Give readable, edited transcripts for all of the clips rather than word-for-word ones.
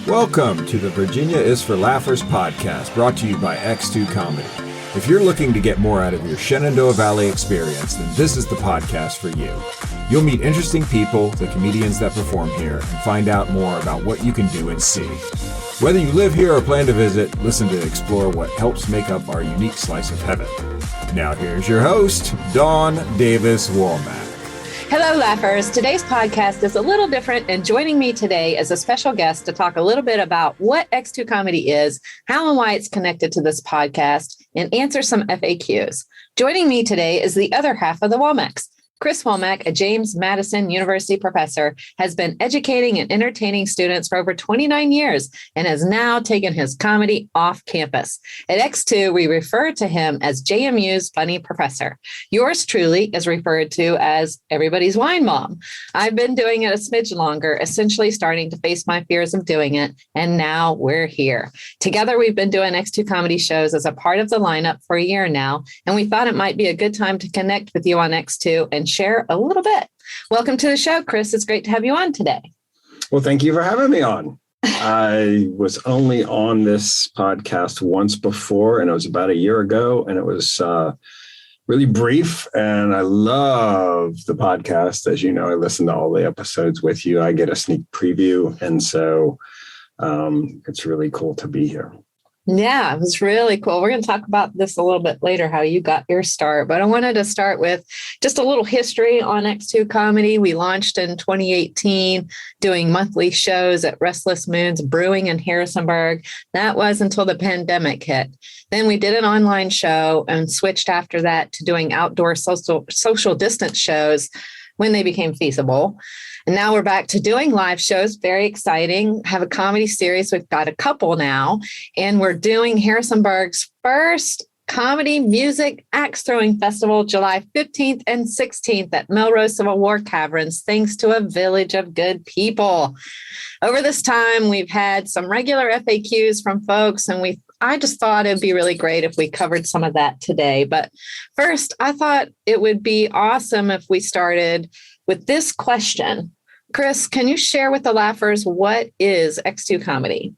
Welcome to the Virginia is for Laughers podcast, brought to you by X2 Comedy. If you're looking to get more out of your Shenandoah Valley experience, then this is the podcast for you. You'll meet interesting people, the comedians that perform here, and find out more about what you can do and see. Whether you live here or plan to visit, listen to explore what helps make up our unique slice of heaven. Now here's your host, Davis Womack. Hello, Laughers. Today's podcast is a little different, and joining me today is a special guest to talk a little bit about what X2 Comedy is, how and why it's connected to this podcast, and answer some FAQs. Joining me today is the other half of the Womacks. Chris Womack, a James Madison University professor, has been educating and entertaining students for over 29 years and has now taken his comedy off campus. At X2, we refer to him as JMU's funny professor. Yours truly is referred to as everybody's wine mom. I've been doing it a smidge longer, essentially starting to face my fears of doing it, and now we're here. Together, we've been doing X2 comedy shows as a part of the lineup for a year now, and we thought it might be a good time to connect with you on X2 and share a little bit. Welcome to the show, Chris. It's great to have you on today. Well, thank you for having me on. I was only on this podcast once before, and it was about a year ago, and it was really brief, and I love the podcast. As you know, I listen to all the episodes with you. I get a sneak preview, and so it's really cool to be here. Yeah, it was really cool. We're going to talk about this a little bit later, how you got your start. But I wanted to start with just a little history on X2 Comedy. We launched in 2018 doing monthly shows at Restless Moons Brewing in Harrisonburg. That was until the pandemic hit. Then we did an online show and switched after that to doing outdoor social distance shows when they became feasible. And now we're back to doing live shows. Very exciting. Have a comedy series. We've got a couple now. And we're doing Harrisonburg's first comedy music axe throwing festival, July 15th and 16th at Melrose Civil War Caverns, thanks to a village of good people. Over this time, we've had some regular FAQs from folks, and I just thought it'd be really great if we covered some of that today. But first, I thought it would be awesome if we started with this question. Chris, can you share with the Laughers what is X2 Comedy?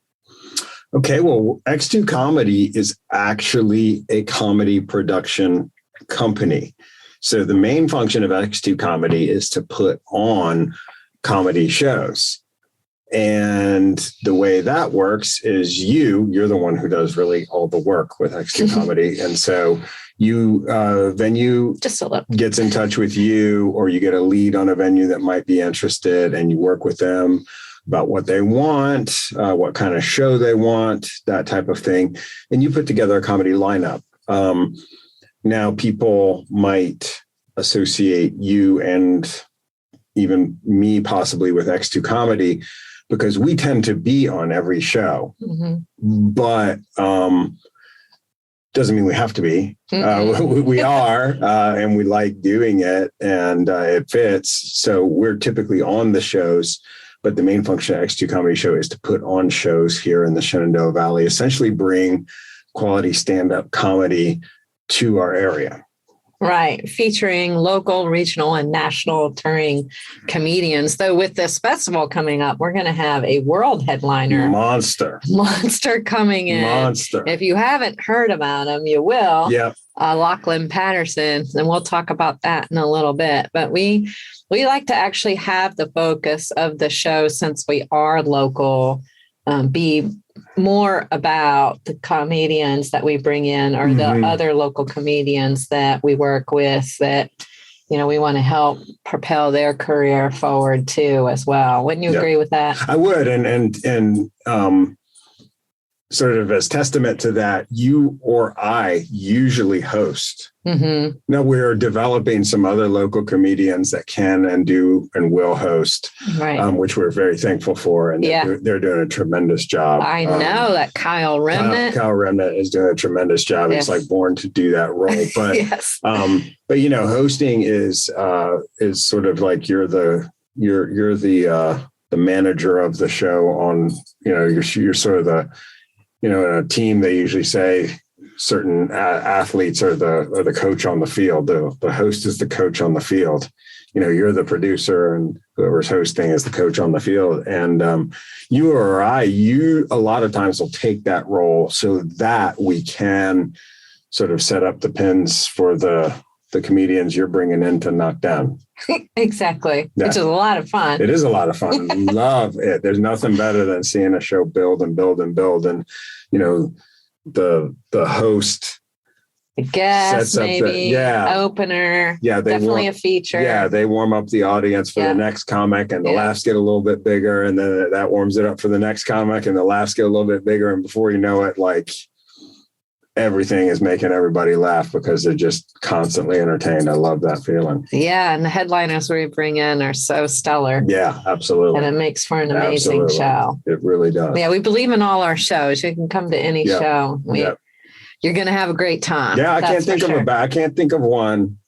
Okay, well, X2 Comedy is actually a comedy production company. So the main function of X2 Comedy is to put on comedy shows. And the way that works is you're the one who does really all the work with X2 Comedy. And so venue gets in touch with you, or you get a lead on a venue that might be interested, and you work with them about what they want, what kind of show they want, that type of thing. And you put together a comedy lineup. Now people might associate you and even me possibly with X2 Comedy, because we tend to be on every show, but doesn't mean we have to be. We are, and we like doing it, and it fits. So we're typically on the shows, but the main function of X2 Comedy Show is to put on shows here in the Shenandoah Valley, essentially bring quality stand-up comedy to our area. Right, featuring local, regional, and national touring comedians. Though with this festival coming up, we're going to have a world headliner. Monster coming in. Monster. If you haven't heard about him, you will. Yeah. Lachlan Patterson, and we'll talk about that in a little bit. But we like to actually have the focus of the show, since we are local, be more about the comedians that we bring in, or the other local comedians that we work with, that, you know, we want to help propel their career forward too as well. Wouldn't you agree with that? I would. And sort of as testament to that, you or I usually host. Now we're developing some other local comedians that can and do and will host, which we're very thankful for. And they're doing a tremendous job. I know that Kyle Remnant. Kyle Remnant is doing a tremendous job. He's like born to do that role. But but you know, hosting is sort of like you're the manager of the show. On, you know, you're sort of the, you know, in a team, they usually say certain athletes are the coach on the field. The host is the coach on the field. you're the producer and whoever's hosting is the coach on the field. And you or you a lot of times will take that role so that we can sort of set up the pins for the comedians you're bringing in to knock down. Exactly. Yeah. Which is a lot of fun. It is a lot of fun. Love it. There's nothing better than seeing a show build and build and build. And, the host, the guest, maybe opener. Yeah, definitely a feature. Yeah, they warm up the audience for the next comic, and the laughs get a little bit bigger, and then that warms it up for the next comic, and the laughs get a little bit bigger, and before you know it, like everything is making everybody laugh because they're just constantly entertained. I love that feeling. Yeah, and the headliners we bring in are so stellar. Yeah, absolutely. And it makes for an amazing show. It really does. Yeah, we believe in all our shows. You can come to any show. You're going to have a great time. Yeah, I can't think of one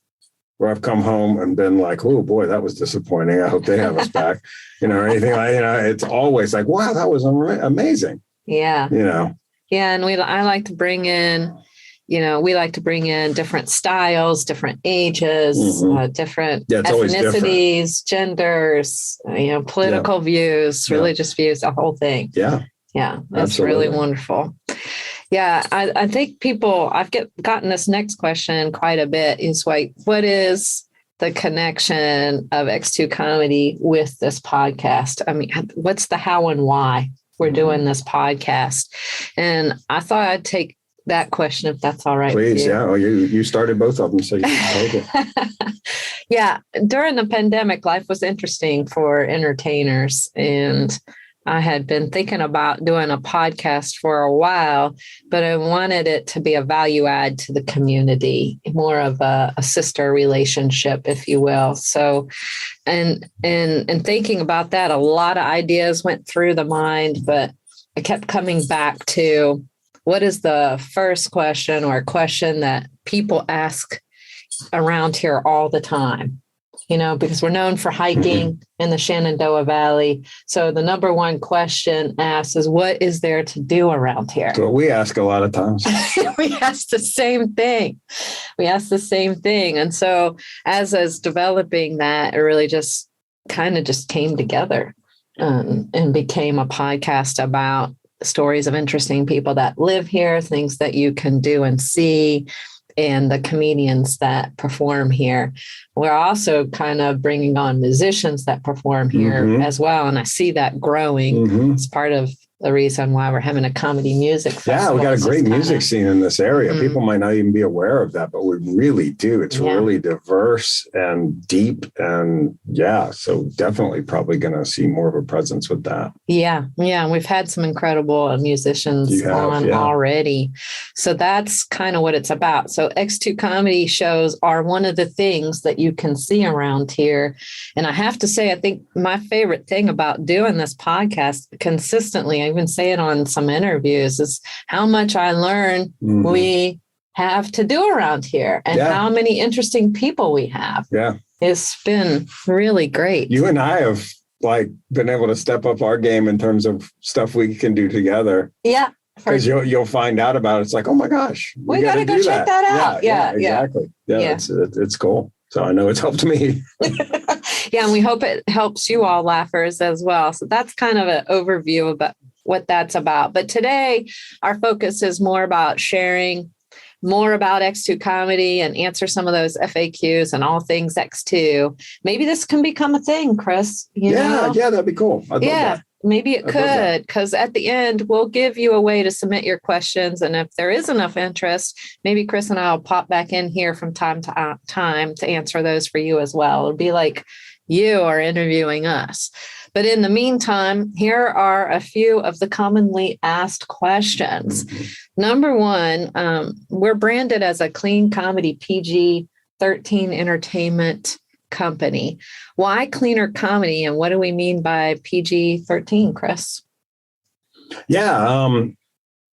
where I've come home and been like, oh boy, that was disappointing. I hope they have us back, or anything like, it's always like, wow, that was amazing. Yeah. Yeah. And I like to bring in, we like to bring in different styles, different ages, different ethnicities, genders, political views, religious views, the whole thing. Yeah. Yeah. That's really wonderful. Yeah. I think I've gotten this next question quite a bit is like, what is the connection of X2 Comedy with this podcast? I mean, what's the how and why we're doing this podcast? And I thought I'd take that question if that's all right. Please. Yeah. Well, you started both of them, so you can take it. Yeah. During the pandemic, life was interesting for entertainers, and I had been thinking about doing a podcast for a while, but I wanted it to be a value add to the community, more of a sister relationship, if you will. So, and thinking about that, a lot of ideas went through the mind, but I kept coming back to what is the first question or a question that people ask around here all the time? Because we're known for hiking in the Shenandoah Valley. So the number one question asked is, what is there to do around here? So we ask a lot of times. We ask the same thing. And so as I was developing that, it really just kind of just came together and became a podcast about stories of interesting people that live here, things that you can do and see, and the comedians that perform here. We're also kind of bringing on musicians that perform here as well. And I see that growing. It's part of the reason why we're having a comedy music festival. Yeah, we got a great music scene in this area. People might not even be aware of that, but we really do. It's really diverse and deep. And so definitely probably going to see more of a presence with that. Yeah. Yeah. We've had some incredible musicians on already. So that's kind of what it's about. So X2 Comedy shows are one of the things that you can see around here. And I have to say, I think my favorite thing about doing this podcast consistently, I even say it on some interviews, is how much I learn we have to do around here and how many interesting people we have. Yeah. It's been really great. You and I have been able to step up our game in terms of stuff we can do together. Yeah. Because you'll find out about it. It's like, oh my gosh, we got to go check that out. Yeah, exactly. Yeah. It's cool. So I know it's helped me. Yeah. And we hope it helps you all laughers as well. So that's kind of an overview about what that's about. But today our focus is more about sharing more about X2 Comedy and answer some of those FAQs and all things X2. Maybe this can become a thing, Chris. Yeah, that'd be cool. I'd love that. Maybe it could, because at the end, we'll give you a way to submit your questions. And if there is enough interest, maybe Chris and I will pop back in here from time to time to answer those for you as well. It'll be like you are interviewing us. But in the meantime, here are a few of the commonly asked questions. Number one, we're branded as a clean comedy PG-13 entertainment company. Why cleaner comedy, and what do we mean by PG-13, Chris? Yeah,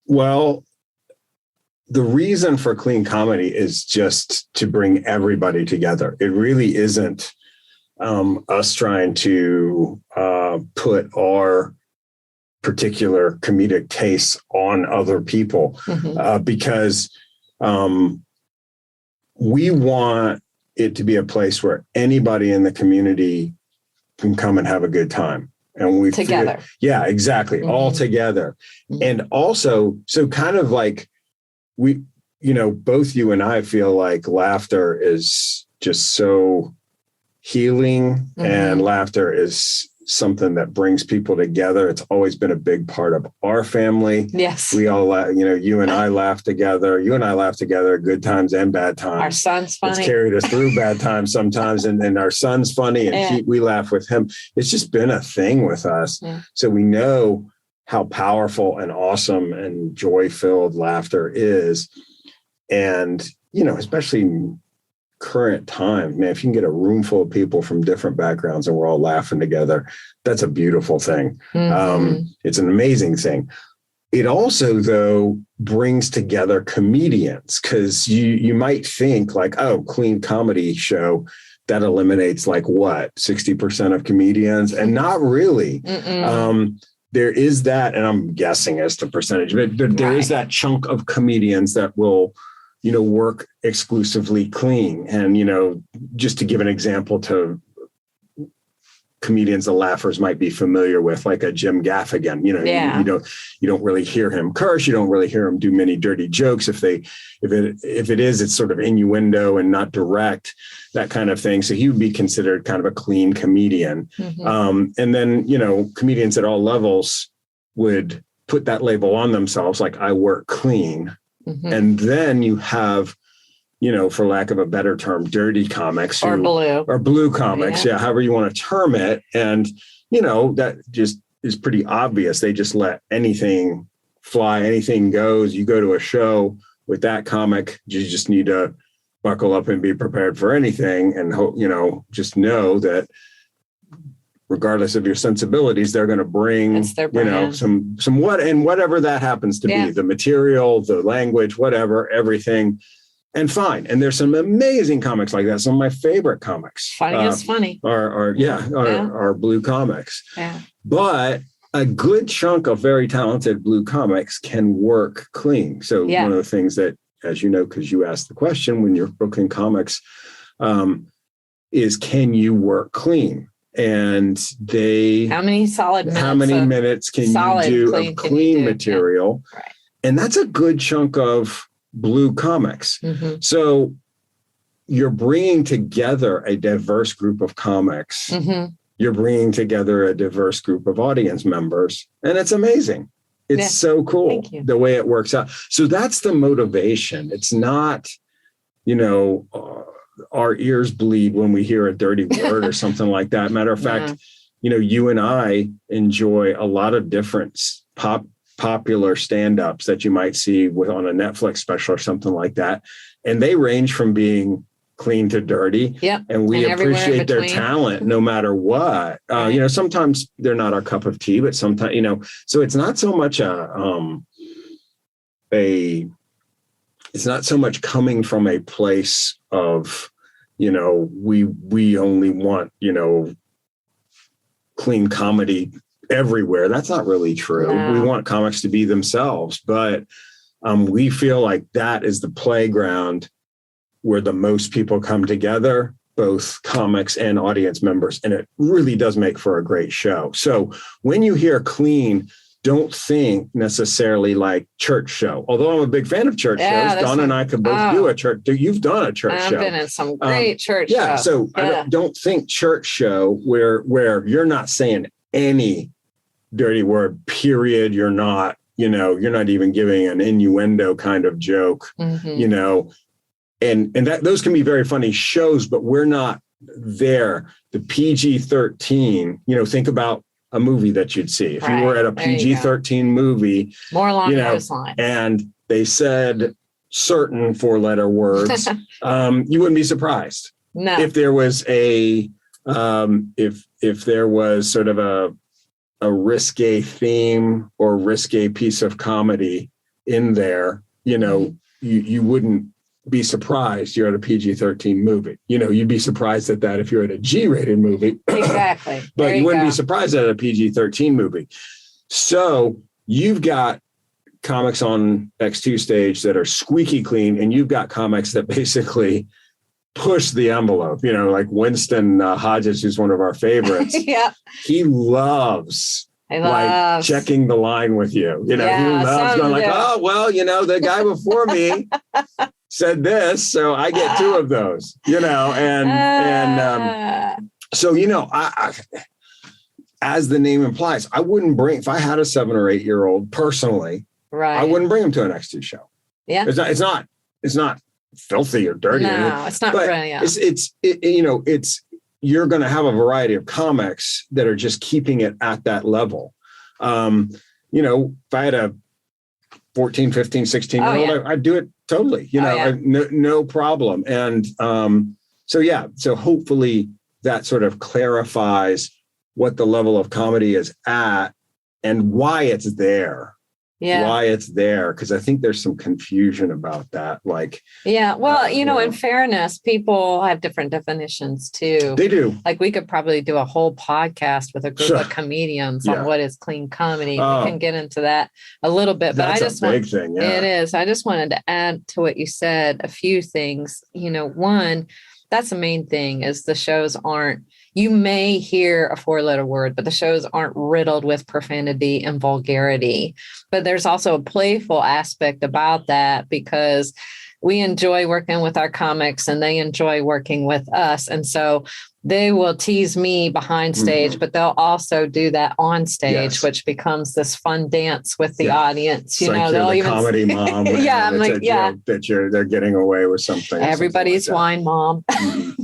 well, the reason for clean comedy is just to bring everybody together. It really isn't us trying to put our particular comedic tastes on other people, because we want it to be a place where anybody in the community can come and have a good time. And we together. Yeah, exactly. Mm-hmm. All together. Mm-hmm. And also, so kind of like both you and I feel like laughter is just so healing, mm-hmm. and laughter is something that brings people together. It's always been a big part of our family. Yes. We all, you and I laugh together. You and I laugh together, good times and bad times. Our son's funny. It's carried us through bad times sometimes. And our son's funny, and we laugh with him. It's just been a thing with us. Yeah. So we know how powerful and awesome and joy-filled laughter is. And, especially in current time, man, if you can get a room full of people from different backgrounds and we're all laughing together, that's a beautiful thing. Mm-hmm. It's an amazing thing. It also, though, brings together comedians, because you might think like, oh, clean comedy show, that eliminates like what, 60% of comedians? And not really. There is that, and I'm guessing as the percentage, but there is that chunk of comedians that will work exclusively clean. And, just to give an example to comedians the laughers might be familiar with, like a Jim Gaffigan, you don't really hear him curse. You don't really hear him do many dirty jokes. If it is, it's sort of innuendo and not direct, that kind of thing. So he would be considered kind of a clean comedian. Mm-hmm. And then, comedians at all levels would put that label on themselves, like I work clean. Mm-hmm. And then you have, for lack of a better term, dirty comics or blue comics. Yeah. However you want to term it. And, that just is pretty obvious. They just let anything fly, anything goes. You go to a show with that comic, you just need to buckle up and be prepared for anything and hope, just know that regardless of your sensibilities, they're going to bring, some whatever that happens to be, the material, the language, whatever, everything. And fine. And there's some amazing comics like that. Some of my favorite comics. Funny are blue comics. Yeah. But a good chunk of very talented blue comics can work clean. So one of the things that, as you know, because you asked the question when you're booking comics, is can you work clean? And how many minutes can you do of clean material? Yeah. Right. And that's a good chunk of blue comics. Mm-hmm. So you're bringing together a diverse group of comics. Mm-hmm. You're bringing together a diverse group of audience members, and it's amazing. It's so cool the way it works out. So that's the motivation. It's not, our ears bleed when we hear a dirty word or something like that. Matter of fact, you and I enjoy a lot of different popular stand-ups that you might see on a Netflix special or something like that. And they range from being clean to dirty. Yeah. And we appreciate their talent no matter what. Sometimes they're not our cup of tea, but sometimes, so it's not so much it's not so much coming from a place of, we only want, clean comedy everywhere. That's not really true. No. We want comics to be themselves, but we feel like that is the playground where the most people come together, both comics and audience members. And it really does make for a great show. So when you hear clean, don't think necessarily like church show. Although I'm a big fan of church shows, Dawn and I could both do a church. You've done a church show. I've been in some great church shows. So I don't think church show where you're not saying any dirty word, period. You're not, you're not even giving an innuendo kind of joke, mm-hmm. And that those can be very funny shows, but we're not there. The PG-13, think about a movie that you'd see. If you were at a PG-13 movie, more along those lines, and they said certain 4-letter words, you wouldn't be surprised. No. If there was if there was sort of a risque theme or risque piece of comedy in there, you wouldn't be surprised you're at a PG-13 movie. You'd be surprised at that if you're at a G-rated movie. Exactly. But you wouldn't be surprised at a PG-13 movie. So you've got comics on X2 stage that are squeaky clean, and you've got comics that basically push the envelope, like Winston Hodges, who's one of our favorites. Yeah. He loves like checking the line with you. He loves going like, oh, well, the guy before me said this, so I get two of those, so, I as the name implies, I wouldn't bring, if I had a 7 or 8 year old personally, right, I wouldn't bring him to an X2 show. Yeah. It's not filthy or dirty. No, it's not. It's you're going to have a variety of comics that are just keeping it at that level. If I had a 14, 15, 16 year old, I'd do it totally, no problem. And so hopefully that sort of clarifies what the level of comedy is at and why it's there. Yeah. Why it's there. Because I think there's some confusion about that. In fairness, people have different definitions too. They do. Like we could probably do a whole podcast with a group of comedians on what is clean comedy. We can get into that a little bit, but that's a big thing. Yeah. It is. I just wanted to add to what you said, a few things. One, that's the main thing is the shows aren't, you may hear a 4-letter word, but the shows aren't riddled with profanity and vulgarity. But there's also a playful aspect about that because we enjoy working with our comics and they enjoy working with us. And so they will tease me behind stage, but they'll also do that on stage, which becomes this fun dance with the audience. They'll even comedy mom. I'm like, that they're getting away with something. Everybody's wine mom,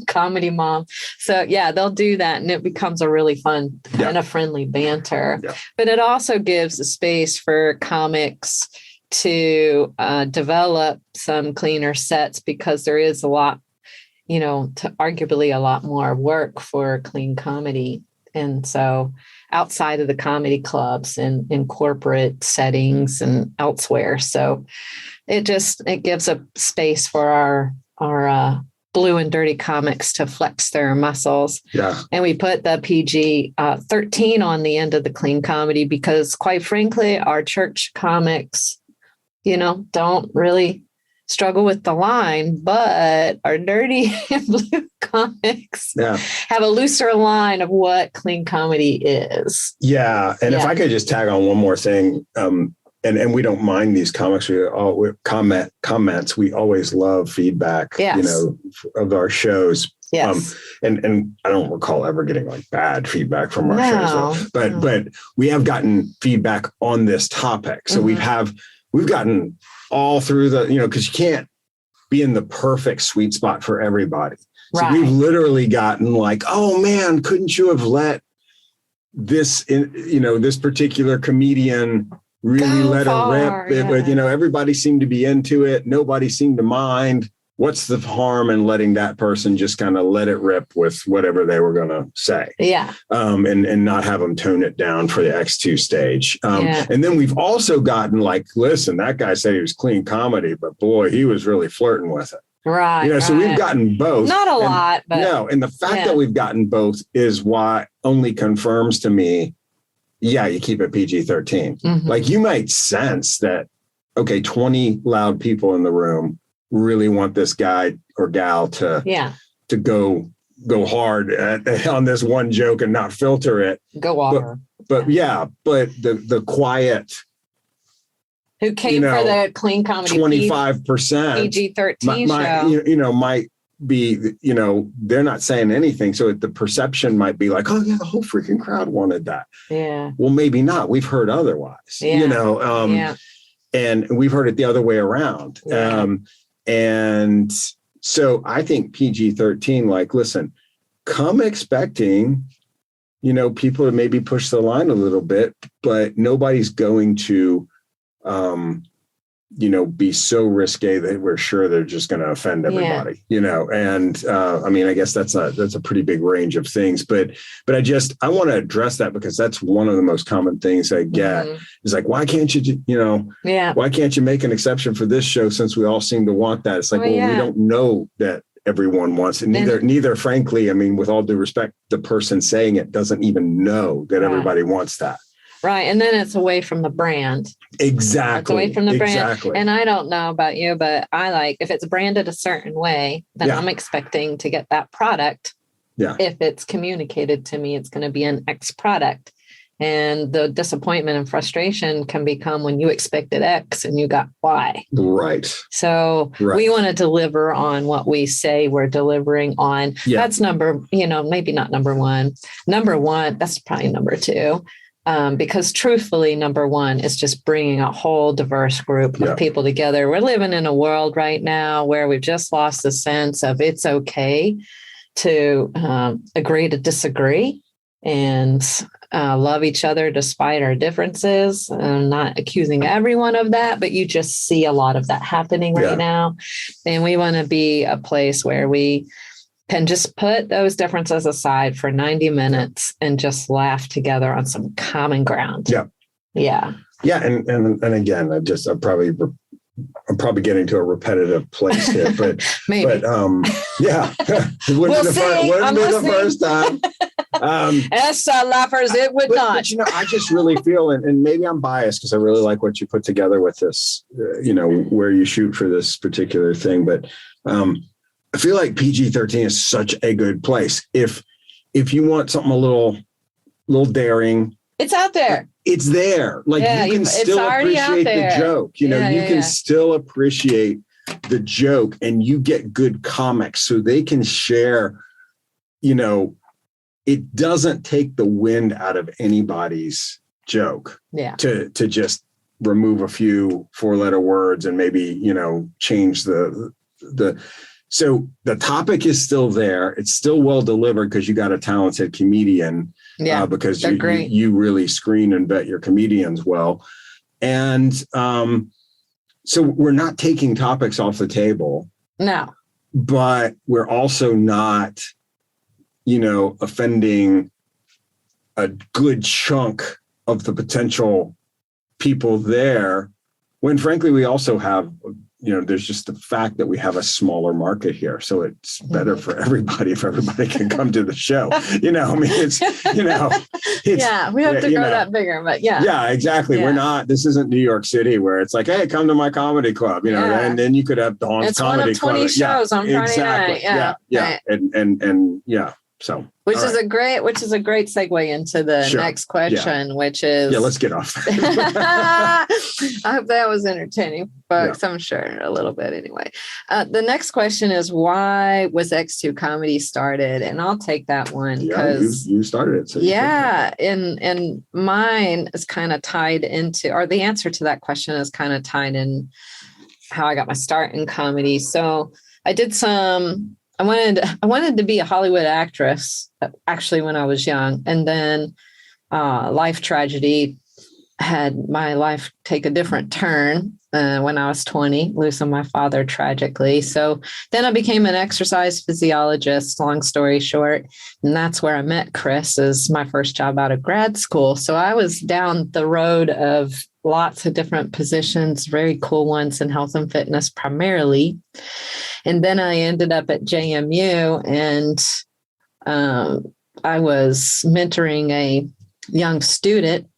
comedy mom. So they'll do that, and it becomes a really fun and a friendly banter. Yeah. But it also gives a space for comics to develop some cleaner sets because there is a lot. Arguably a lot more work for clean comedy. And so outside of the comedy clubs and in corporate settings and elsewhere. So it gives a space for our blue and dirty comics to flex their muscles. Yeah. And we put the PG 13 on the end of the clean comedy because quite frankly, our church comics, don't really struggle with the line, but our dirty and blue comics have a looser line of what clean comedy is. Yeah. And if I could just tag on one more thing, and we don't mind these comics, comments. We always love feedback, of our shows. Yes. And I don't recall ever getting like bad feedback from our shows, but we have gotten feedback on this topic. So we've gotten all through because you can't be in the perfect sweet spot for everybody. So we've literally gotten like, oh man, couldn't you have let this, this particular comedian really let it rip? Everybody seemed to be into it. Nobody seemed to mind. What's the harm in letting that person just kind of let it rip with whatever they were going to say? Yeah. And not have them tone it down for the X2 stage. And then we've also gotten like, listen, that guy said he was clean comedy, but boy, he was really flirting with it. Right. So we've gotten both. Not a lot, but no. And the fact that we've gotten both is why only confirms to me, you keep it PG-13. Mm-hmm. Like you might sense that, okay, 20 loud people in the room really want this guy or gal to go hard on this one joke and not filter it. Go on. But the quiet who came for the clean comedy 25% PG-13 show might be, they're not saying anything. So the perception might be like, oh yeah, the whole freaking crowd wanted that. Yeah. Well, maybe not. We've heard otherwise, and we've heard it the other way around. Yeah. And so I think PG-13, like, listen, come expecting, people to maybe push the line a little bit, but nobody's going to, be so risque that we're sure they're just going to offend everybody, and I guess that's a pretty big range of things, but I want to address that because that's one of the most common things I get is like, why can't you, why can't you make an exception for this show since we all seem to want that? It's like, we don't know that everyone wants it. Neither, frankly, with all due respect, the person saying it doesn't even know that everybody wants that. Right. And then it's away from the brand. Exactly. It's away from the brand. Exactly. And I don't know about you, but I like, if it's branded a certain way, then I'm expecting to get that product. Yeah. If it's communicated to me, it's going to be an X product. And the disappointment and frustration can become when you expected X and you got Y. Right. So we want to deliver on what we say we're delivering on. Yeah. That's maybe not number one. Number one, that's probably number two. Because truthfully, number one is just bringing a whole diverse group of people together. We're living in a world right now where we've just lost the sense of it's okay to agree to disagree and love each other despite our differences. I'm not accusing everyone of that, but you just see a lot of that happening right now. And we want to be a place where we can just put those differences aside for 90 minutes and just laugh together on some common ground. Yeah. Yeah. Yeah. And again, I'm probably getting to a repetitive place here, but maybe. Yeah. Wouldn't be the first time. Yes, laughers, it would not. But, I just really feel, and maybe I'm biased because I really like what you put together with this, where you shoot for this particular thing. But I feel like PG-13 is such a good place. If you want something a little daring, it's out there. It's there. Like you can still appreciate the joke. You can still appreciate the joke, and you get good comics so they can share, it doesn't take the wind out of anybody's joke to just remove a few 4-letter words and maybe, change so the topic is still there. It's still well delivered because you got a talented comedian because you really screen and vet your comedians well. And so we're not taking topics off the table. No. But we're also not, offending a good chunk of the potential people there, when frankly, we also have, there's just the fact that we have a smaller market here. So it's better for everybody if everybody can come to the show. We have to grow that bigger, but Yeah, exactly. Yeah. We're not, this isn't New York City where it's like, hey, come to my comedy club, and then you could have Dawn's Comedy Club. It's one of 20 shows on Friday night. Yeah. Right. And so. Which is a great segue into the next question, which is... Yeah, let's get off. I hope that was entertaining, but I'm sure a little bit anyway. The next question is, why was X2 Comedy started? And I'll take that one because... you started it. So and mine is kind of tied into, or the answer to that question is kind of tied in how I got my start in comedy. So I did I wanted to be a Hollywood actress, actually, when I was young. And then life tragedy had my life take a different turn when I was 20, losing my father tragically. So then I became an exercise physiologist, long story short. And that's where I met Chris as my first job out of grad school. So I was down the road of lots of different positions, very cool ones in health and fitness primarily. And then I ended up at JMU, and I was mentoring a young student.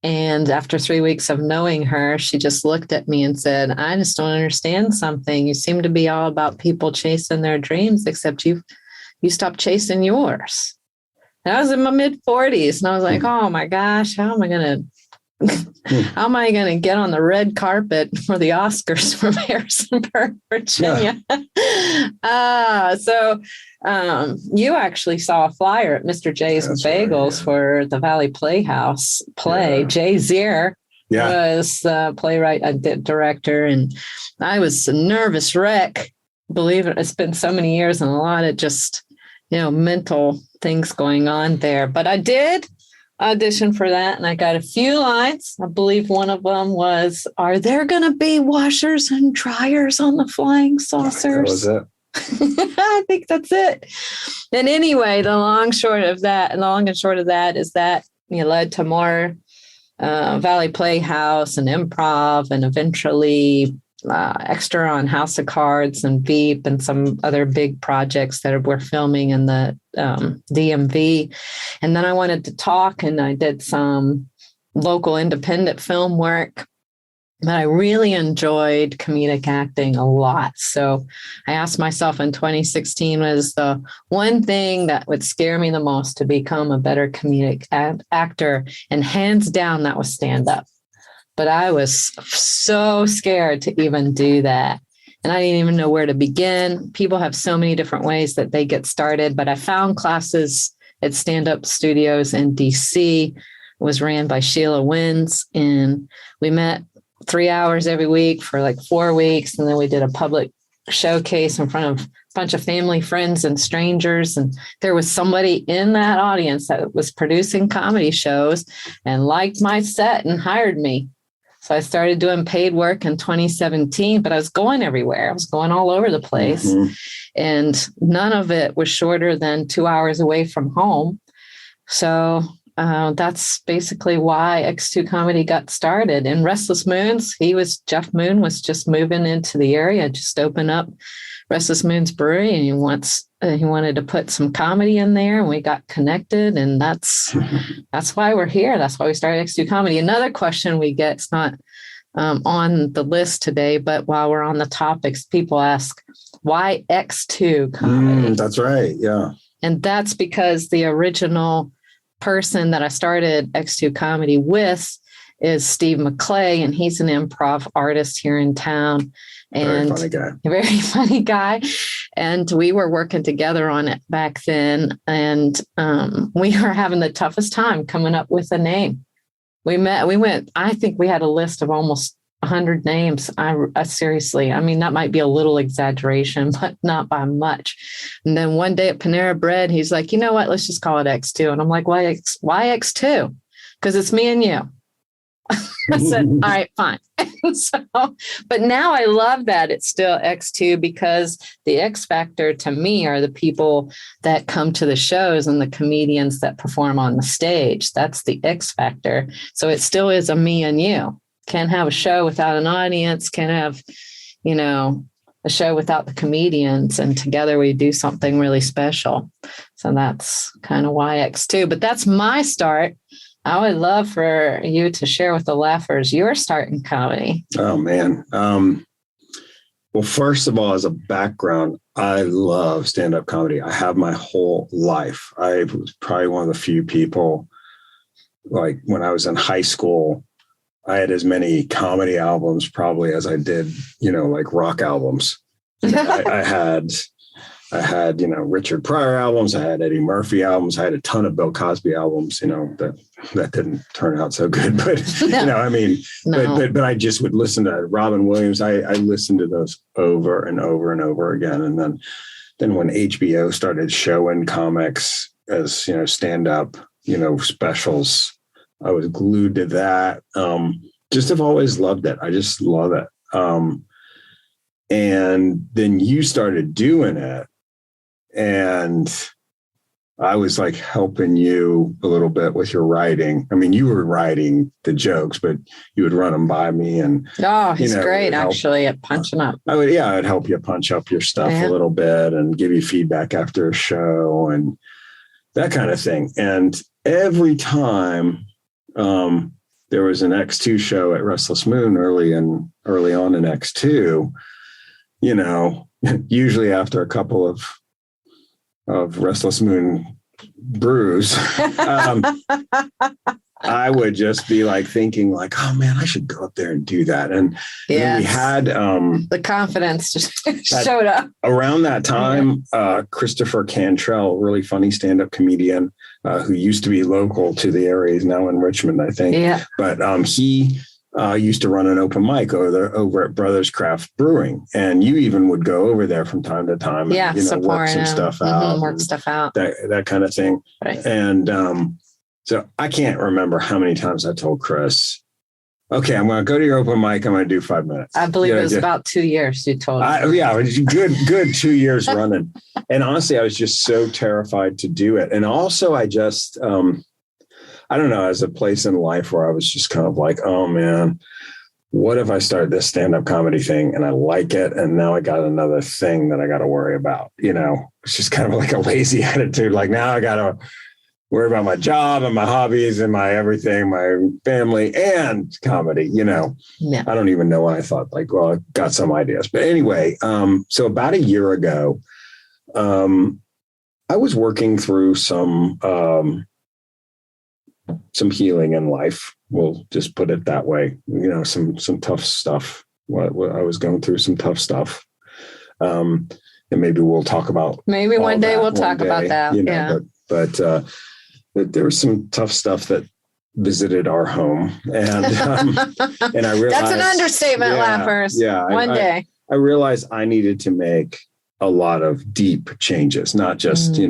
And after 3 weeks of knowing her, she just looked at me and said, I just don't understand something. You seem to be all about people chasing their dreams, except you stopped chasing yours. And I was in my mid-40s, and I was like, oh my gosh, how am I going to get on the red carpet for the Oscars from Harrisonburg, Virginia? So you actually saw a flyer at Mr. J's Bagels for the Valley Playhouse play. Yeah. Jay Zier was the playwright and director, and I was a nervous wreck. Believe it, it's been so many years and a lot of just, mental things going on there. But I did audition for that, and I got a few lines. I believe one of them was, are there going to be washers and dryers on the flying saucers? That was it. I think that's it. And anyway, the long and short of that is that led to more Valley Playhouse and improv, and eventually extra on House of Cards and Veep and some other big projects that we're filming in the DMV. And then I wanted to talk, and I did some local independent film work. But I really enjoyed comedic acting a lot. So I asked myself in 2016, was the one thing that would scare me the most to become a better comedic actor? And hands down, that was stand up. But I was so scared to even do that. And I didn't even know where to begin. People have so many different ways that they get started. But I found classes at Stand Up Studios in DC. It was ran by Sheila Wins. And we met 3 hours every week for like 4 weeks. And then we did a public showcase in front of a bunch of family, friends, and strangers. And there was somebody in that audience that was producing comedy shows and liked my set and hired me. So I started doing paid work in 2017, but I was going everywhere. I was going all over the place. Mm-hmm. And none of it was shorter than 2 hours away from home. So that's basically why X2 Comedy got started. And Restless Moons, Jeff Moon was just moving into the area, just opened up Restless Moons Brewery, and he wanted to put some comedy in there, and we got connected, and that's why we're here. That's why we started X2 Comedy. Another question we get, it's not on the list today, but while we're on the topics, people ask, why X2 Comedy? That's right, yeah. And that's because the original person that I started X2 Comedy with is Steve McClay, and he's an improv artist here in town. And very funny guy. And we were working together on it back then. And we were having the toughest time coming up with a name. I think we had a list of almost 100 names. I seriously, I mean, that might be a little exaggeration, but not by much. And then one day at Panera Bread, he's like, you know what, let's just call it X2. And I'm like, why X2? Because it's me and you. I said, all right, fine. But now I love that it's still X2, because the X factor to me are the people that come to the shows and the comedians that perform on the stage. That's the X factor. So it still is a me and you. Can't have a show without an audience, can't have, a show without the comedians, and together we do something really special. So that's kind of why X2. But that's my start. I would love for you to share with the laughers your start in comedy. Oh, man. Well, first of all, as a background, I love stand-up comedy. I have my whole life. I was probably one of the few people, like when I was in high school, I had as many comedy albums probably as I did, like rock albums. I had, Richard Pryor albums. I had Eddie Murphy albums. I had a ton of Bill Cosby albums, that didn't turn out so good, but, but I just would listen to Robin Williams. I listened to those over and over and over again. And then when HBO started showing comics as, stand up, specials, I was glued to that. Just have always loved it. I just love it. And then you started doing it, and I was like helping you a little bit with your writing. I mean, you were writing the jokes, but you would run them by me. And he's great actually at punching up. I'd help you punch up your stuff a little bit and give you feedback after a show and that kind of thing. And every time there was an X2 show at Restless Moon early on in X2, usually after a couple of Restless Moon brews, I would just be like thinking like, oh man, I should go up there and do that. And then we had the confidence just showed up. Around that time, Christopher Cantrell, really funny stand-up comedian, who used to be local to the area, he's now in Richmond, I think. Yeah. But he used to run an open mic over at Brothers Craft Brewing. And you even would go over there from time to time and work some stuff out. Work stuff out. That kind of thing. Right. And so I can't remember how many times I told Chris, okay, I'm going to go to your open mic. I'm going to do 5 minutes. I believe it was about 2 years you told me. Yeah, it was good 2 years running. And honestly, I was just so terrified to do it. And also I just, I don't know, as a place in life where I was just kind of like, oh man, what if I start this stand-up comedy thing and I like it, and now I got another thing that I got to worry about? It's just kind of like a lazy attitude. Like now I got to worry about my job and my hobbies and my everything, my family and comedy, Yeah. I don't even know when I thought like, well, I got some ideas, but anyway, so about a year ago, I was working through some healing in life. We'll just put it that way. Some tough stuff. What I was going through some tough stuff. And maybe we'll talk about. Maybe one day we'll talk about that. Yeah. But there was some tough stuff that visited our home, and I realized that's an understatement, Laughers. Yeah. One day. I realized I needed to make a lot of deep changes, not just,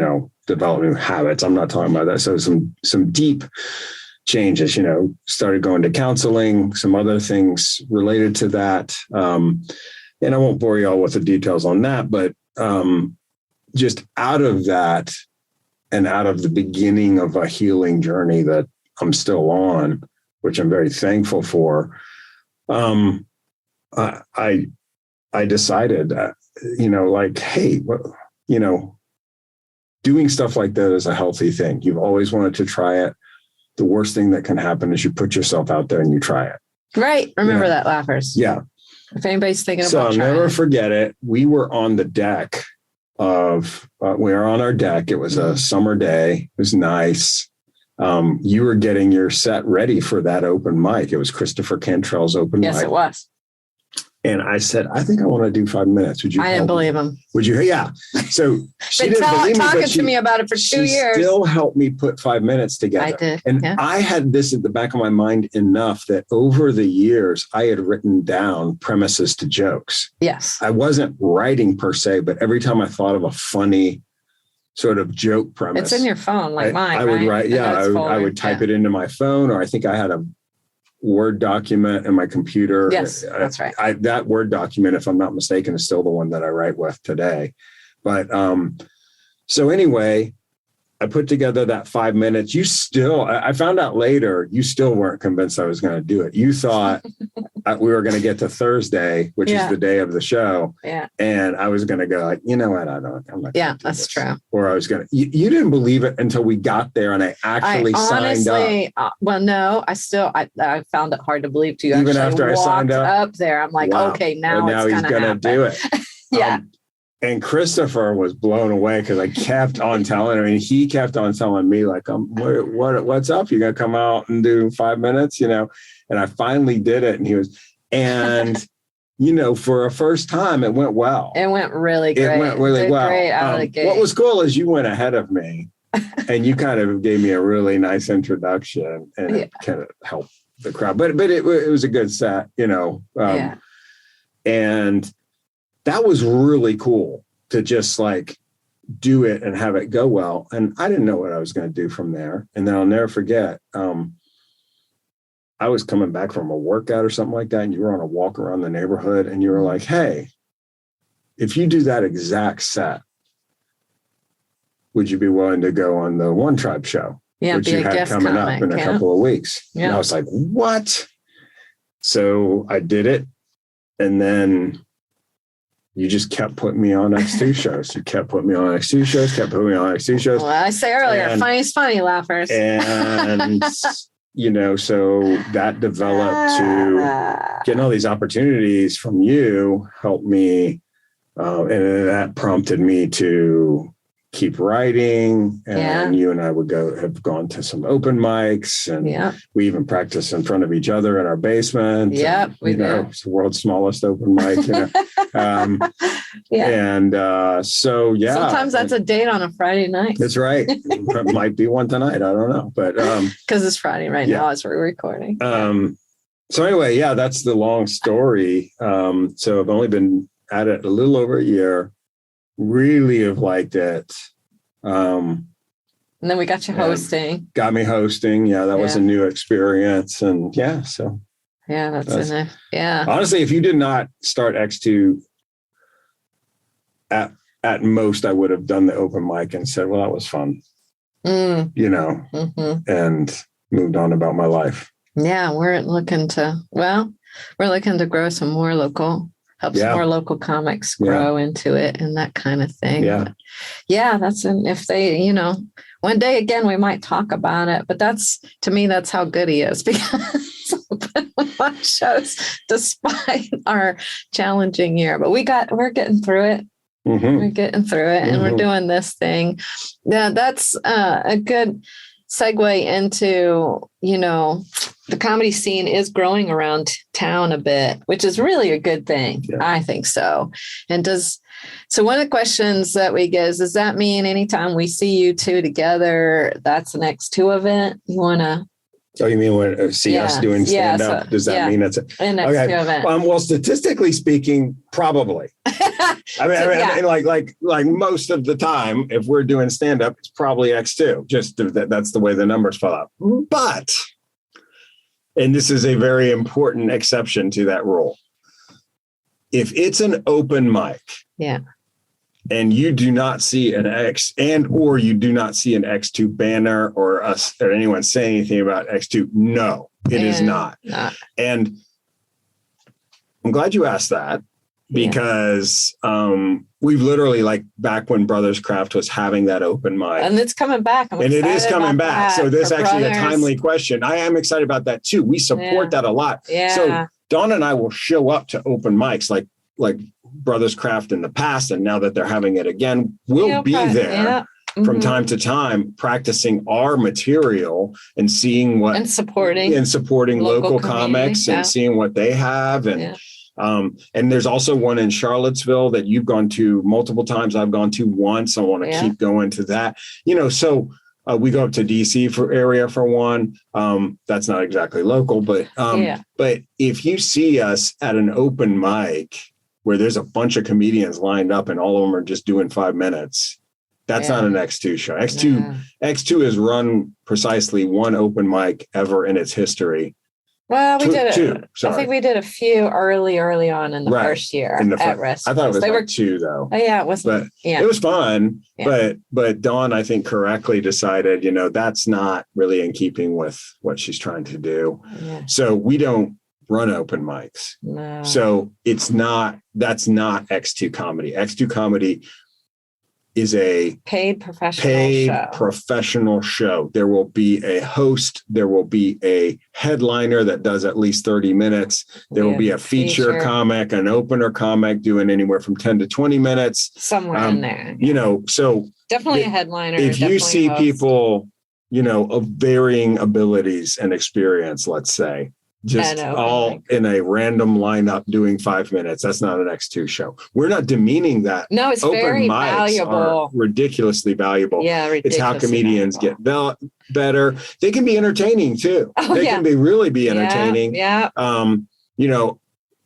develop new habits. I'm not talking about that. So some deep changes, started going to counseling, some other things related to that. And I won't bore you all with the details on that, but just out of that and out of the beginning of a healing journey that I'm still on, which I'm very thankful for, I decided, hey, doing stuff like that is a healthy thing. You've always wanted to try it. The worst thing that can happen is you put yourself out there and you try it. Right. Remember that, Laughers. Yeah. If anybody's thinking so about I'll never forget it. We were on the deck we were on our deck. It was a summer day. It was nice. You were getting your set ready for that open mic. It was Christopher Cantrell's open mic. Yes, it was. And I said, I think I want to do 5 minutes. Would you? I didn't believe him. Would you? Yeah. So she didn't believe me, talking to me about it for 2 years. She still helped me put 5 minutes together. I did. And I had this at the back of my mind enough that over the years, I had written down premises to jokes. Yes. I wasn't writing per se, but every time I thought of a funny sort of joke premise. It's in your phone, like mine. I would write. Yeah. I would type it into my phone, or I think I had a Word document in my computer. Yes, that's right. That Word document, if I'm not mistaken, is still the one that I write with today. But so anyway, I put together that 5 minutes. I found out later, you still weren't convinced I was going to do it. You thought we were going to get to Thursday, which is the day of the show. Yeah. And I was going to go like, you know what? I'm not. Yeah, that's true. Or I was going to, you didn't believe it until we got there and I actually signed up. Well, no, I found it hard to believe to you. Even after I signed up there, I'm like, wow. Okay, now he's going to do it. Yeah. And Christopher was blown away because I kept on telling him, and he kept on telling me, like, what's up? You gonna come out and do 5 minutes, And I finally did it, and he was, for a first time, it went well. It went really great. It went really well. Great out of the gate. What was cool is you went ahead of me, and you kind of gave me a really nice introduction, and it kind of helped the crowd. But it was a good set, and that was really cool to just like do it and have it go well. And I didn't know what I was going to do from there. And then I'll never forget, I was coming back from a workout or something like that. And you were on a walk around the neighborhood and you were like, hey, if you do that exact set, would you be willing to go on the One Tribe show? Yeah, which you had coming up in a couple of weeks. Yeah. And I was like, what? So I did it. And then you just kept putting me on X2 shows. You kept putting me on X2 shows, kept putting me on X2 shows. Well, I say earlier, funny is funny, Laughers. And, so that developed to getting all these opportunities from you helped me. And that prompted me to keep writing. And you and I have gone to some open mics, and we even practice in front of each other in our basement. Yeah, it's the world's smallest open mic. And sometimes that's a date on a Friday night. That's right. It might be one tonight. I don't know, but because it's Friday right now as we're recording. So anyway, that's the long story. So I've only been at it a little over a year. Really have liked it. And then we got you hosting. Got me hosting. Yeah, that was a new experience. And so. Yeah, that's in it. Yeah. Honestly, if you did not start X2, at most, I would have done the open mic and said, well, that was fun. And moved on about my life. Yeah, we're looking to grow some more local. Help some more local comics grow into it and that kind of thing. Yeah. But that's if they, one day again, we might talk about it, but to me, that's how good he is, because on shows despite our challenging year, but we're getting through it. Mm-hmm. We're getting through it, and we're doing this thing. Yeah, that's a good segue into, the comedy scene is growing around town a bit, which is really a good thing. Yeah. I think so. And so one of the questions that we get is, does that mean anytime we see you two together, that's an X2 event? You want to? Oh, you mean when see us doing stand up? Does that mean that's an X2 event? Well, statistically speaking, probably. I mean, like most of the time, if we're doing stand up, it's probably X2. Just that's the way the numbers fall out. But, and this is a very important exception to that rule. If it's an open mic, and you do not see an X or you do not see an X2 banner or us or anyone saying anything about X2, no, it is not. And I'm glad you asked that, because we've literally, like back when Brothers Craft was having that open mic. And it's coming back. And it is coming back. So this is actually a timely question. I am excited about that too. We support that a lot. Yeah. So Dawn and I will show up to open mics like Brothers Craft in the past, and now that they're having it again, we'll be there from time to time, practicing our material and seeing what and supporting local comics and seeing what they have. And and there's also one in Charlottesville that you've gone to multiple times. I've gone to once. I want to keep going to that. So we go up to DC for one. That's not exactly local, but if you see us at an open mic where there's a bunch of comedians lined up and all of them are just doing 5 minutes, that's not an X2 show. X2 has run precisely one open mic ever in its history. Well, we did two. I think we did a few early on in the first year at Rest. I thought it was two though. Oh yeah, it was. But it was fun. Yeah. But Dawn, I think, correctly decided, that's not really in keeping with what she's trying to do. Yeah. So we don't run open mics. No. So that's not X2 comedy. X2 comedy is a paid professional show. There will be a host. There will be a headliner that does at least 30 minutes. There will be a feature comic, an opener comic doing anywhere from 10 to 20 minutes. Somewhere in there. So definitely a headliner. If you see people, of varying abilities and experience, let's say, just all in a random lineup doing 5 minutes, that's not an X2 show. We're not demeaning that. No, it's open very mics valuable. Are ridiculously valuable. Yeah, ridiculously. It's how comedians get better. They can be entertaining too. They can be entertaining. Yeah.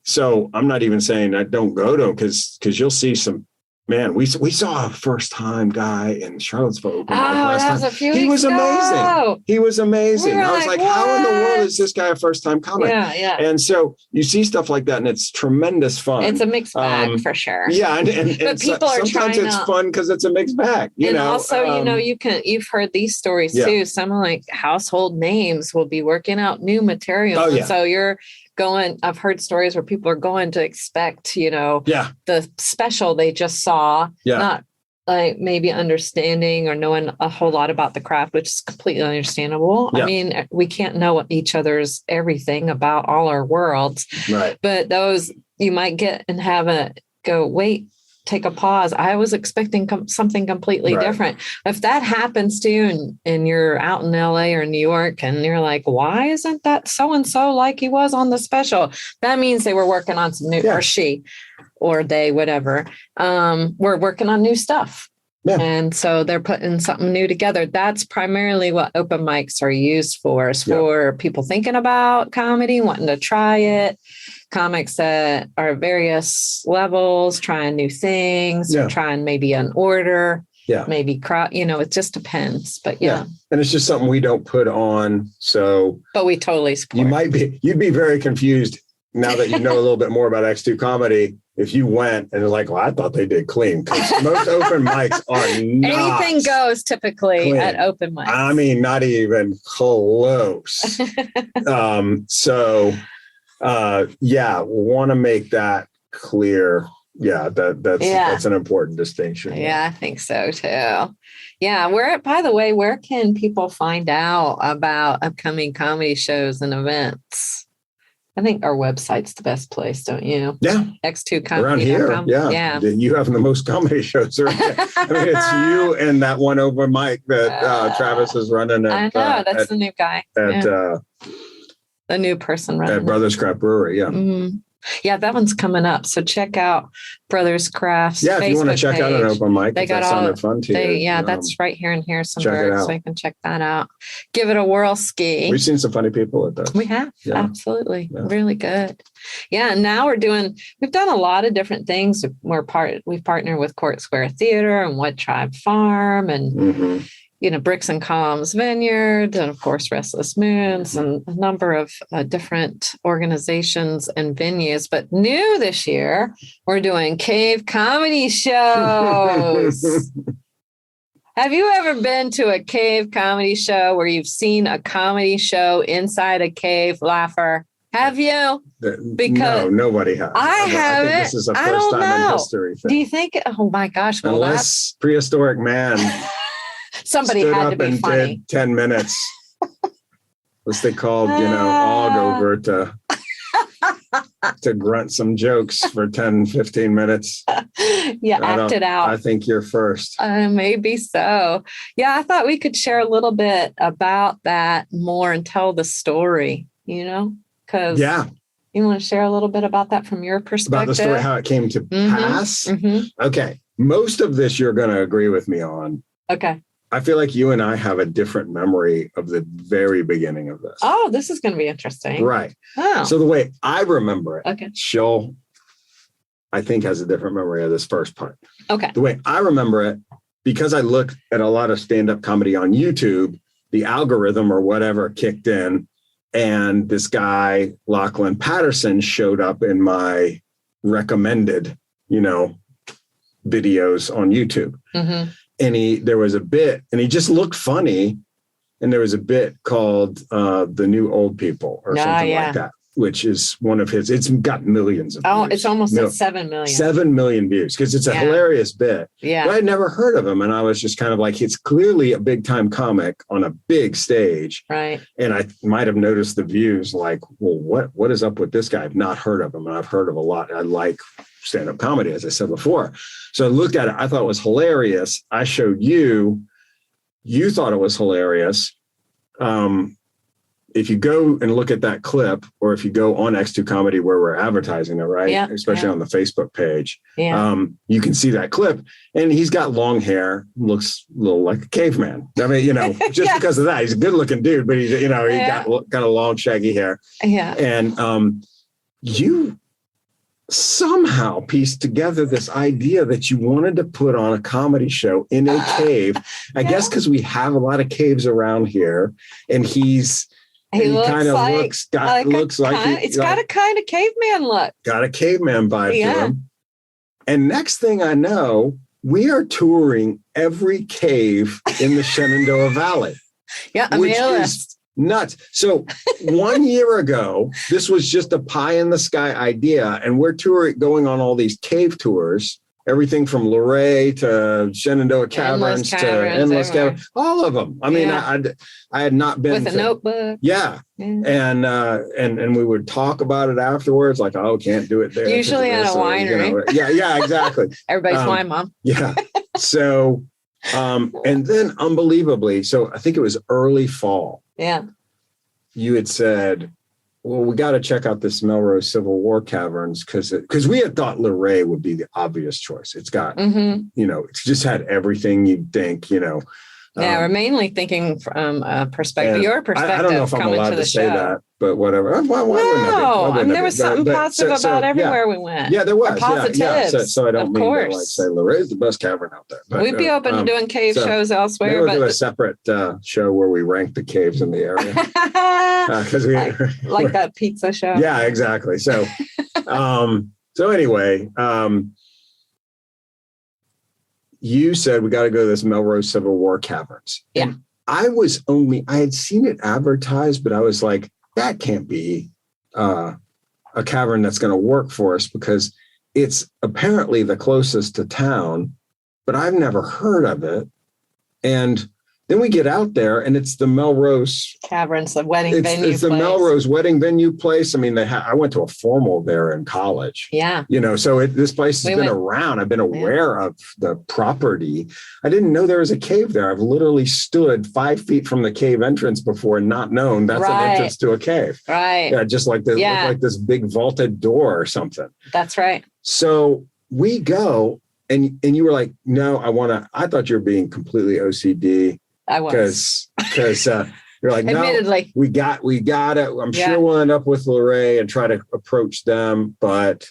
So I'm not even saying I don't go to them, because you'll see some. Man, we saw a first-time guy in Charlottesville last time. He was amazing. He was amazing. I was like, how in the world is this guy a first-time comic? Yeah. And so you see stuff like that, and it's tremendous fun. It's a mixed bag for sure. Yeah, and but people are sometimes it's fun because it's a mixed bag. Also, you've heard these stories too. Some like household names will be working out new material. Oh, yeah. So you're going, I've heard stories where people are going to expect, the special they just saw, not like maybe understanding or knowing a whole lot about the craft, which is completely understandable. I mean, we can't know each other's everything about all our worlds, right? But those you might get and have a go, wait, take a pause. I was expecting something completely different. If that happens to you and you're out in LA or New York and you're like, why isn't that so-and-so like he was on the special? That means they were working on some new, or she, or they, whatever, we're working on new stuff. Yeah. And so they're putting something new together. That's primarily what open mics are used for, is for people thinking about comedy, wanting to try it. Comics that are various levels, trying new things, trying maybe an order, maybe crowd, it just depends. But and it's just something we don't put on. So, but we totally support. You'd be very confused now that you know a little bit more about X2 comedy. If you went and you're like, well, I thought they did clean, because most open mics are not. Anything goes typically clean at open mics. I mean, not even close. Want to make that clear Yeah, that's an important distinction. Yeah, I think so too. Yeah, by the way, where can people find out about upcoming comedy shows and events? I think our website's the best place, don't you? Yeah. X2comedy.com. Around here, yeah. You have the most comedy shows around here. I mean, it's you and that one open mic that Travis is running. I know, that's the new guy. The new person running at Brothers Craft Brewery, yeah. Mm-hmm. Yeah, that one's coming up. So check out Brothers Craft's if Facebook you want to check out an open mic, they got that sounded fun to you. That's right here in Harrisonburg, so you can check that out. Give it a whirl ski. We've seen some funny people at this. We have, absolutely. Yeah. Really good. Yeah, and now we've done a lot of different things. We've partnered with Court Square Theater and What Tribe Farm and Bricks and Calms Vineyard, and of course, Restless Moons, and a number of different organizations and venues. But new this year, we're doing cave comedy shows. Have you ever been to a cave comedy show where you've seen a comedy show inside a cave, Laugher? Have you? Because no, nobody has. I haven't. I think this is a first time in history thing. Do you think? Oh my gosh! Well, unless prehistoric man. Somebody had to be funny. Did 10 minutes. What's they called, Og over to grunt some jokes for 10, 15 minutes. Yeah, act it out. I think you're first. Maybe so. Yeah, I thought we could share a little bit about that more and tell the story, because you want to share a little bit about that from your perspective? About the story, how it came to pass? Mm-hmm. Okay. Most of this you're going to agree with me on. Okay. I feel like you and I have a different memory of the very beginning of this. Oh, this is going to be interesting. Right. Oh. So the way I remember it, okay. She'll, I think, has a different memory of this first part. Okay. The way I remember it, because I looked at a lot of stand-up comedy on YouTube, the algorithm or whatever kicked in, and this guy, Lachlan Patterson, showed up in my recommended, videos on YouTube. Mm-hmm. And there was a bit, and he just looked funny. And there was a bit called The New Old People or something like that, which is one of his, it's got millions of views. Oh, it's almost at 7 million. 7 million views, because it's a hilarious bit. Yeah. But I'd never heard of him. And I was just kind of like, it's clearly a big time comic on a big stage. Right. And I might have noticed the views like, well, what is up with this guy? I've not heard of him. And I've heard of a lot. I like stand-up comedy, as I said before. So I looked at it. I thought it was hilarious. I showed you. You thought it was hilarious. If you go and look at that clip, or if you go on X2 Comedy where we're advertising it, right? Yeah, especially on the Facebook page, yeah. You can see that clip. And he's got long hair, looks a little like a caveman. I mean, just because of that, he's a good-looking dude, but he got a long, shaggy hair. Yeah. And you somehow pieced together this idea that you wanted to put on a comedy show in a cave. I guess because we have a lot of caves around here, and he kind of looks like it's got a kind of caveman look. Got a caveman vibe to him. And next thing I know, we are touring every cave in the Shenandoah Valley. Yeah, I mean, is nuts. So 1 year ago, this was just a pie in the sky idea. And we're going on all these cave tours, everything from Luray to Shenandoah Caverns to Endless Caverns, all of them. I mean, I had not been with a notebook. Yeah. And we would talk about it afterwards, like, oh, can't do it there. Usually at a winery. Yeah, exactly. Everybody's wine mom. Yeah. So, and then unbelievably, so I think it was early fall. Yeah. You had said, well, we got to check out this Melrose Civil War Caverns because we had thought Luray would be the obvious choice. It's got, it's just had everything you'd think, we're mainly thinking from your perspective. I don't know if I'm allowed to say that, but whatever. Why there was something positive about everywhere we went. Yeah, there was. Positives. So I don't mean to say Luray's the best cavern out there. But, we'd be open to doing cave shows elsewhere. Maybe we'll do a separate show where we rank the caves in the area. Because like that pizza show. Yeah, exactly. So, anyway. You said we got to go to this Melrose Civil War Caverns. Yeah. And I had seen it advertised, but I was like, that can't be a cavern that's going to work for us, because it's apparently the closest to town, but I've never heard of it. And then we get out there and it's the Melrose Caverns, the wedding venue. It's the place. Melrose wedding venue place. I mean, I went to a formal there in college. Yeah. So this place has been around. I've been aware of the property. I didn't know there was a cave there. I've literally stood 5 feet from the cave entrance before and not known that's an entrance to a cave. Right. Yeah, just like this, like this big vaulted door or something. That's right. So we go and you were like, no, I thought you were being completely OCD. I was. Because you're like, no, admittedly, we got it. I'm sure we'll end up with Luray and try to approach them, but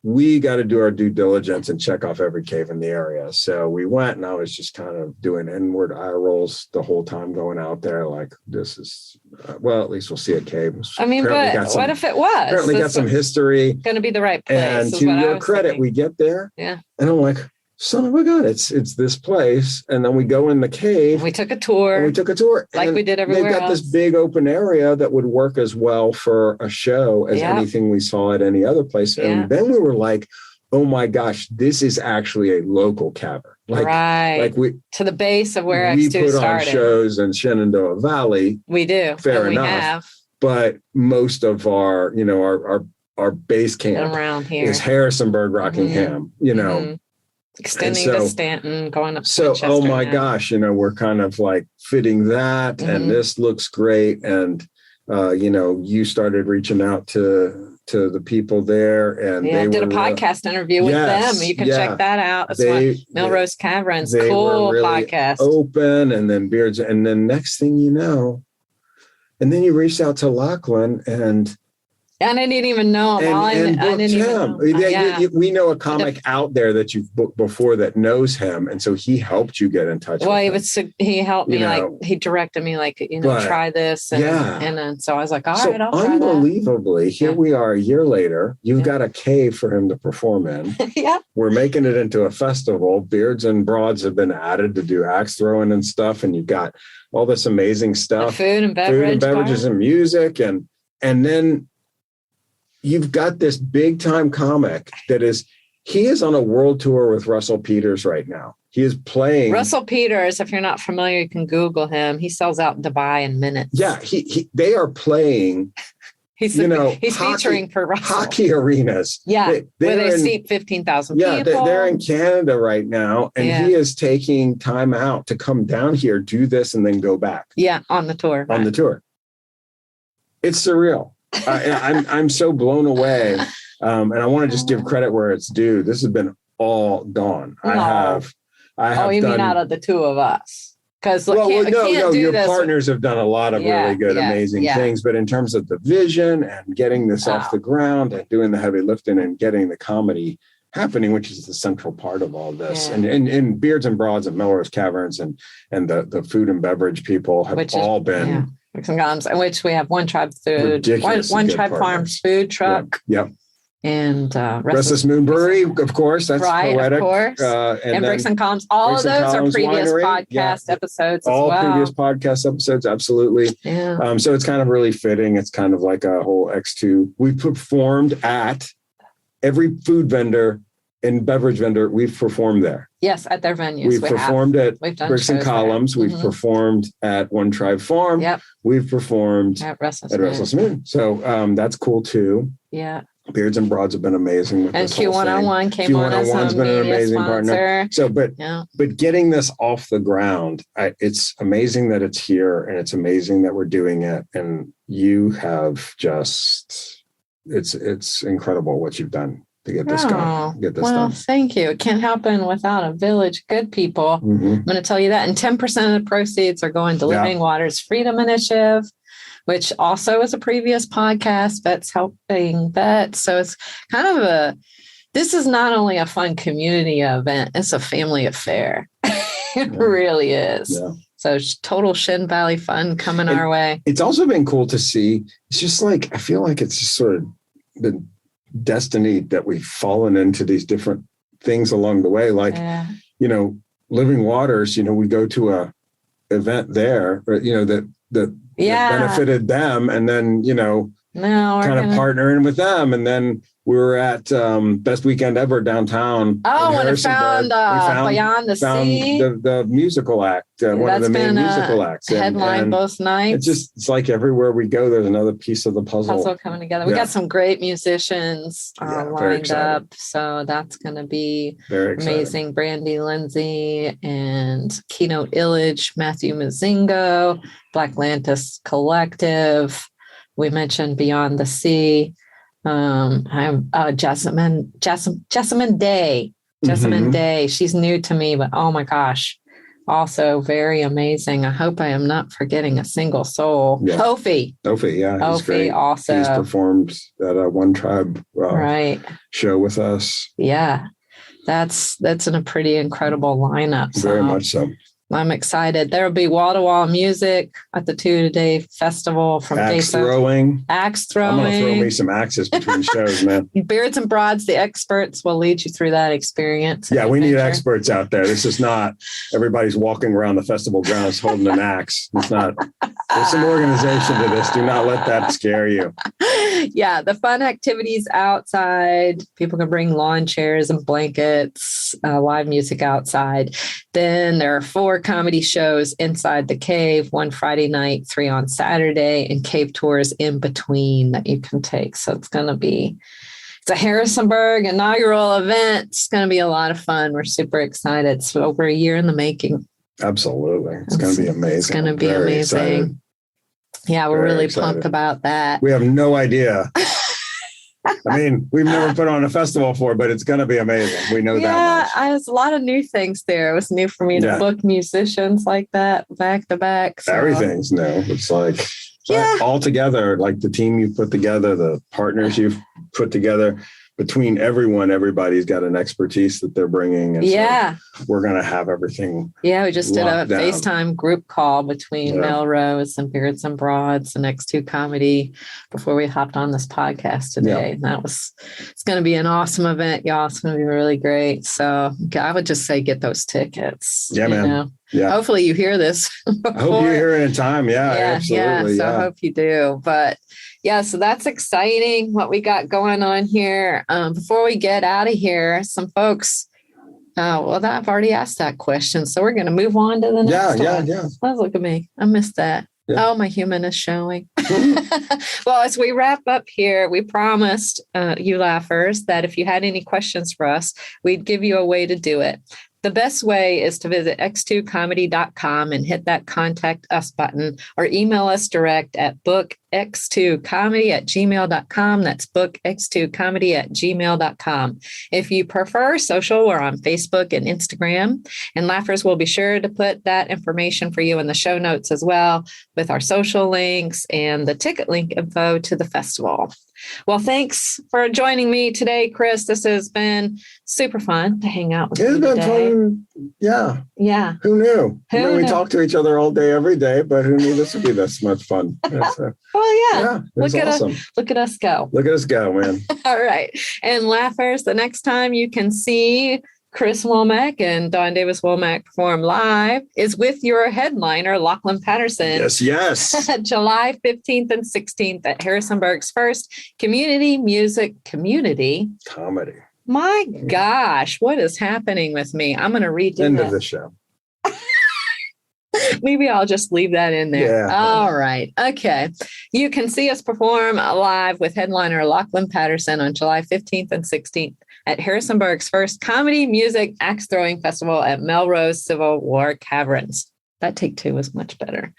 we got to do our due diligence and check off every cave in the area. So we went, and I was just kind of doing inward eye rolls the whole time going out there. Like, this is, at least we'll see a cave. I mean, but what if it was? Apparently got some history. Going to be the right place. And to your credit, we get there. Yeah. And I'm like, son of a gun, it's this place. And then we go in the cave. We took a tour. Like we did everywhere They've got else. this big open area that would work as well for a show as anything we saw at any other place. And then we were like, oh my gosh, this is actually a local cavern. Like we to the base of where we X2 put started. on shows in Shenandoah Valley. We do. Fair enough. We have. But most of our base camp around here is Harrisonburg, Rockingham, extending to Stanton, going up. So, Winchester oh my now. gosh, we're kind of like fitting that, and this looks great. And you started reaching out to the people there, and they did a podcast interview with them. You can check that out. It's Melrose Caverns, cool really podcast. Open, and then Beards, and then next thing you know, and then you reached out to Lachlan and. And I didn't even know him. I didn't even know. We know a comic out there that you've booked before that knows him, and so he helped you get in touch. Well, with him. He helped me, he directed me, try this, and then so I was like, all right, I'll try that. Unbelievably, here we are a year later. You've got a cave for him to perform in. We're making it into a festival. Beards and Broads have been added to do axe throwing and stuff, and you've got all this amazing stuff, food and beverages and music, and then. You've got this big time comic he is on a world tour with Russell Peters right now. He is playing. Russell Peters, if you're not familiar, you can Google him. He sells out in Dubai in minutes. Yeah, they are playing. He's featuring for Russell. Hockey arenas. Yeah, where they seat 15,000 people. Yeah, they're in Canada right now, and he is taking time out to come down here, do this, and then go back. Yeah, on the tour. On the tour. It's surreal. I'm so blown away, and I want to just give credit where it's due. This has been all gone. No. I have. You mean out of the two of us? Because your partners have done a lot of really good, amazing things. But in terms of the vision and getting this off the ground and doing the heavy lifting and getting the comedy happening, which is the central part of all this, and Beards and Broads and Melrose Caverns and the food and beverage people have been. Yeah. In which we have One Tribe Food, One Tribe Farms food truck. Yep. And Restless Moon Brewery, of course. That's poetic. Of course. And Bricks and Columns. All of those are previous podcast episodes all previous podcast episodes, absolutely. Yeah. So it's kind of really fitting. It's kind of like a whole X2. We performed at every food vendor and beverage vendor. We've performed there. Yes, at their venues. We've performed at Bricks and Columns. We've performed at One Tribe Farm. Yep. We've performed at Restless Moon. So that's cool too. Yeah. Beards and Broads have been amazing with and this Q101 came on as a been an amazing sponsor. Partner. So, but getting this off the ground, it's amazing that it's here, and it's amazing that we're doing it. And you have it's incredible what you've done to get this going. Done. Thank you. It can't happen without a village of good people. Mm-hmm. I'm going to tell you that. And 10% of the proceeds are going to Living Waters Freedom Initiative, which also is a previous podcast, Vets Helping Vets. So it's kind of this is not only a fun community event, it's a family affair. It really is. Yeah. So it's total Shin Valley fun coming our way. It's also been cool to see. It's just like, I feel like it's just sort of been destiny that we've fallen into these different things along the way. Like, Living Waters, we go to a event there, that benefited them. And then, No, kind of partnering with them. And then we were at Best Weekend Ever downtown. Oh, when it found Beyond the Sea. The musical act, one of the main musical acts. Headline both nights. It's like everywhere we go, there's another piece of the puzzle coming together. We got some great musicians lined up. So that's going to be very amazing. Brandy Lindsay and Keynote Illage, Matthew Mazingo, Black Lantis Collective. We mentioned Beyond the Sea. I'm Jessamine Day. Jessamine Day. She's new to me, but oh my gosh, also very amazing. I hope I am not forgetting a single soul. Yeah. Ophi, yeah. He's great. Also. He's performed at a One Tribe show with us. Yeah. That's in a pretty incredible lineup. Very much so. I'm excited. There will be wall-to-wall music at the 2-day festival from axe throwing. I'm going to throw me some axes between shows, man. Beards and Broads, the experts will lead you through that experience. Yeah, we need experts out there. This is not everybody's walking around the festival grounds holding an axe. It's not. There's some organization to this. Do not let that scare you. Yeah, the fun activities outside. People can bring lawn chairs and blankets, live music outside. Then there are 4 comedy shows inside the cave, 1 Friday night, 3 on Saturday, and cave tours in between that you can take. So it's a Harrisonburg inaugural event. It's going to be a lot of fun. We're super excited. It's over a year in the making. Absolutely. It's going to be amazing. It's going to be amazing. Excited. Yeah, we're really pumped about that. We have no idea. I mean, we've never put on a festival before, but it's going to be amazing. We know that much. Yeah, there's a lot of new things there. It was new for me to book musicians like that back to back. So. Everything's new. It's like all together, like the team you put together, the partners you've put together. Between everybody's got an expertise that they're bringing. And so we're going to have everything. Yeah, we just did a FaceTime group call between Melrose and Beards and Broads and X2 Comedy before we hopped on this podcast today. Yeah. It's going to be an awesome event, y'all. It's going to be really great. So I would just say get those tickets. Yeah, man. Know? Yeah. Hopefully you hear this. I hope you hear it in time. Yeah, absolutely. So I hope you do. But so that's exciting what we got going on here. Before we get out of here, some folks, I've already asked that question. So we're going to move on to the next one. Yeah. Let's look at me. I missed that. Yeah. Oh, my human is showing. Well, as we wrap up here, we promised you laughers that if you had any questions for us, we'd give you a way to do it. The best way is to visit x2comedy.com and hit that contact us button or email us direct at bookx2comedy@gmail.com. That's bookx2comedy@gmail.com. If you prefer social, we're on Facebook and Instagram, and Laughers will be sure to put that information for you in the show notes as well with our social links and the ticket link info to the festival. Well, thanks for joining me today, Chris. This has been super fun to hang out with you today. It's been fun. Yeah. Yeah. Who knew? We talk to each other all day, every day, but who knew this would be this much fun? Look at us go. Look at us go, man. All right. And laughers, the next time you can see Chris Womack and Davis Womack perform live is with your headliner, Lachlan Patterson. Yes. July 15th and 16th at Harrisonburg's first community music community comedy. My gosh, what is happening with me? I'm going to redo End of the show. Maybe I'll just leave that in there. Yeah. All right. Okay. You can see us perform live with headliner Lachlan Patterson on July 15th and 16th at Harrisonburg's first comedy music axe throwing festival at Melrose Civil War Caverns. That take 2 was much better.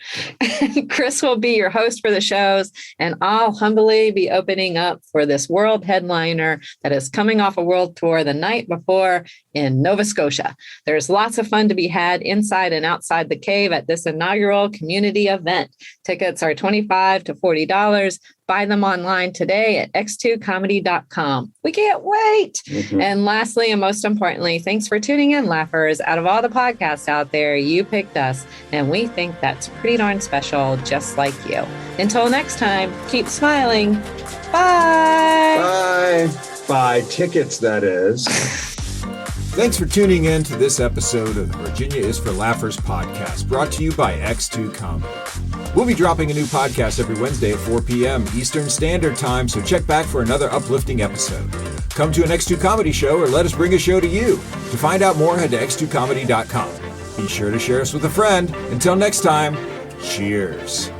Chris will be your host for the shows, and I'll humbly be opening up for this world headliner that is coming off a world tour the night before in Nova Scotia. There's lots of fun to be had inside and outside the cave at this inaugural community event. Tickets are $25 to $40. Buy them online today at x2comedy.com. We can't wait. Mm-hmm. And lastly, and most importantly, thanks for tuning in, laughers. Out of all the podcasts out there, you picked us, and we think that's pretty darn special, just like you. Until next time, keep smiling. Bye. Bye. Buy tickets, that is. Thanks for tuning in to this episode of the Virginia is for Laughers podcast, brought to you by X2 Comedy. We'll be dropping a new podcast every Wednesday at 4 p.m. Eastern Standard Time, so check back for another uplifting episode. Come to an X2 Comedy show or let us bring a show to you. To find out more, head to x2comedy.com. Be sure to share us with a friend. Until next time, cheers.